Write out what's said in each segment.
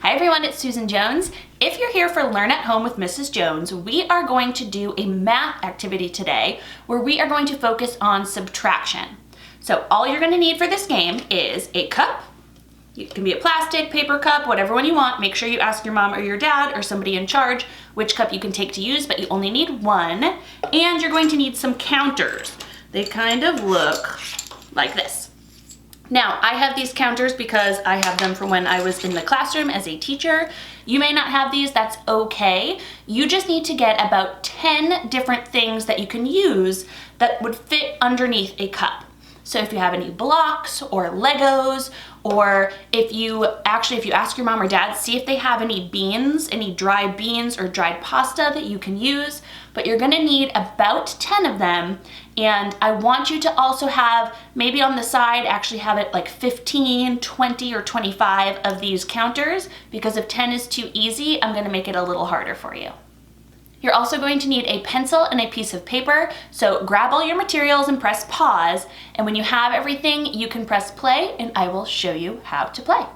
Hi everyone, it's Susan Jones. If you're here for Learn at Home with Mrs. Jones, we are going to do a math activity today where we are going to focus on subtraction. So all you're going to need for this game is a cup. It can be a plastic, paper cup, whatever one you want. Make sure you ask your mom or your dad or somebody in charge which cup you can take to use, but you only need one. And you're going to need some counters. They kind of look like this. Now, I have these counters because I have them from when I was in the classroom as a teacher. You may not have these, that's okay. You just need to get about 10 different things that you can use that would fit underneath a cup. So if you have any blocks or Legos, or if you ask your mom or dad, see if they have any beans, any dried beans or dried pasta that you can use, but you're gonna need about 10 of them. And I want you to also have, maybe on the side, actually have it like 15, 20, or 25 of these counters, because if 10 is too easy, I'm gonna make it a little harder for you. You're also going to need a pencil and a piece of paper, so grab all your materials and press pause, and when you have everything, you can press play, and I will show you how to play.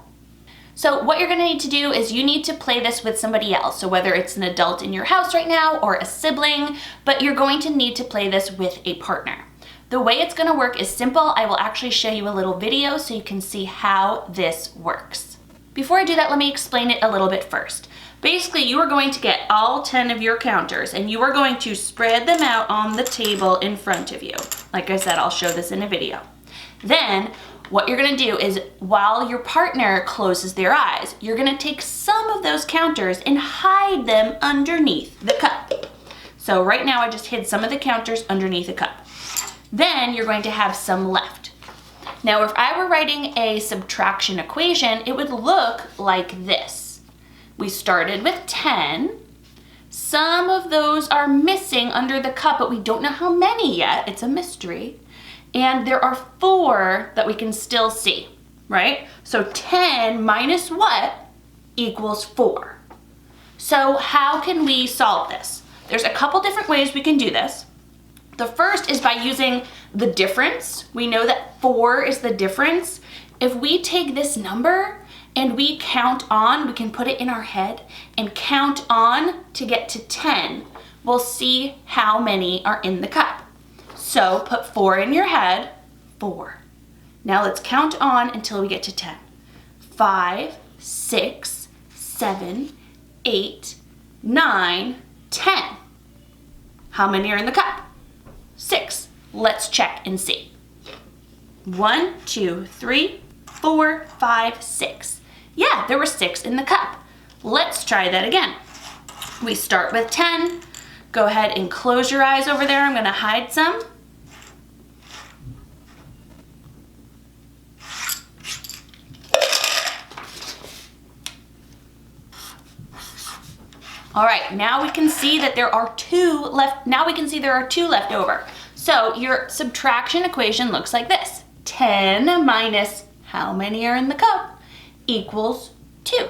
So what you're gonna need to do is you need to play this with somebody else, so whether it's an adult in your house right now or a sibling, but you're going to need to play this with a partner. The way it's gonna work is simple. I will actually show you a little video so you can see how this works. Before I do that, let me explain it a little bit first. Basically, you are going to get all 10 of your counters and you are going to spread them out on the table in front of you. Like I said, I'll show this in a video. Then, what you're gonna do is while your partner closes their eyes, you're gonna take some of those counters and hide them underneath the cup. So right now I just hid some of the counters underneath the cup. Then you're going to have some left. Now if I were writing a subtraction equation, it would look like this. We started with 10. Some of those are missing under the cup, but we don't know how many yet. It's a mystery. And there are 4 that we can still see, right? So 10 minus what equals 4. So how can we solve this? There's a couple different ways we can do this. The first is by using the difference. We know that 4 is the difference. If we take this number and we count on, we can put it in our head and count on to get to 10, we'll see how many are in the cup. So put 4 in your head, 4. Now let's count on until we get to 10. 5, 6, 7, 8, 9, 10. How many are in the cup? 6. Let's check and see. 1, 2, 3, 4, 5, 6. Yeah, there were 6 in the cup. Let's try that again. We start with 10. Go ahead and close your eyes over there. I'm gonna hide some. All right, now we can see that there are 2 left. Now we can see there are 2 left over. So your subtraction equation looks like this. 10 minus how many are in the cup equals 2.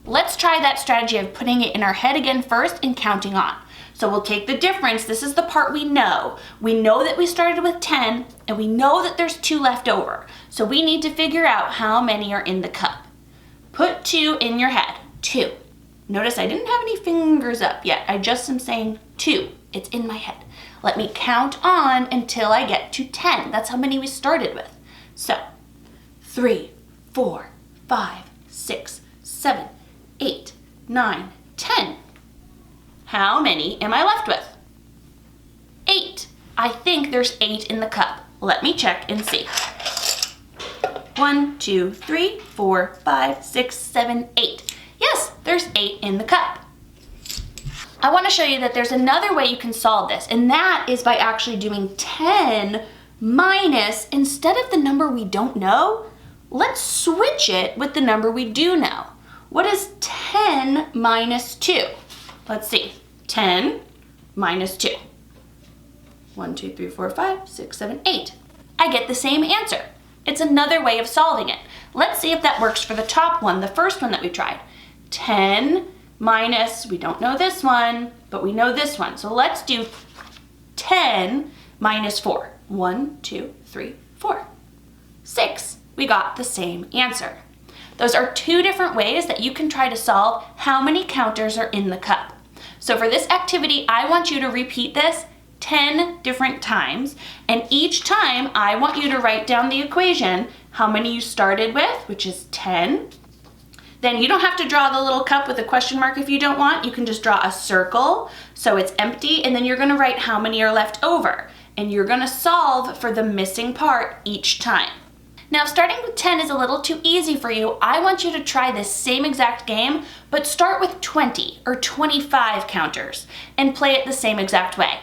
Let's try that strategy of putting it in our head again first and counting on. So we'll take the difference. This is the part we know. We know that we started with 10 and we know that there's 2 left over. So we need to figure out how many are in the cup. Put 2 in your head, 2. Notice I didn't have any fingers up yet. I just am saying 2. It's in my head. Let me count on until I get to 10. That's how many we started with. So 3, 4, 5, 6, 7, 8, 9, 10. How many am I left with? 8. I think there's 8 in the cup. Let me check and see. 1, 2, 3, 4, 5, 6, 7, 8. Yes, there's 8 in the cup. I want to show you that there's another way you can solve this, and that is by actually doing 10 minus, instead of the number we don't know, let's switch it with the number we do know. What is 10 minus 2? Let's see. 10 minus 2. 1, 2, 3, 4, 5, 6, 7, 8. I get the same answer. It's another way of solving it. Let's see if that works for the top one, the first one that we tried. 10 minus, we don't know this one, but we know this one. So let's do 10 minus 4. 1, 2, 3, 4. 6. We got the same answer. Those are two different ways that you can try to solve how many counters are in the cup. So for this activity, I want you to repeat this 10 different times, and each time I want you to write down the equation, how many you started with, which is 10. Then you don't have to draw the little cup with a question mark if you don't want. You can just draw a circle so it's empty, and then you're gonna write how many are left over. And you're gonna solve for the missing part each time. Now, starting with 10 is a little too easy for you. I want you to try this same exact game, but start with 20 or 25 counters and play it the same exact way.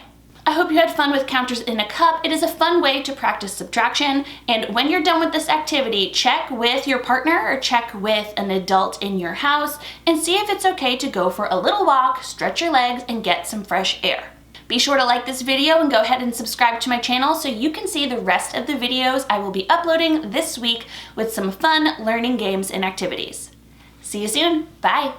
I hope you had fun with counters in a cup. It is a fun way to practice subtraction, and when you're done with this activity, check with your partner or check with an adult in your house and see if it's okay to go for a little walk, stretch your legs, and get some fresh air. Be sure to like this video and go ahead and subscribe to my channel so you can see the rest of the videos I will be uploading this week with some fun learning games and activities. See you soon. Bye.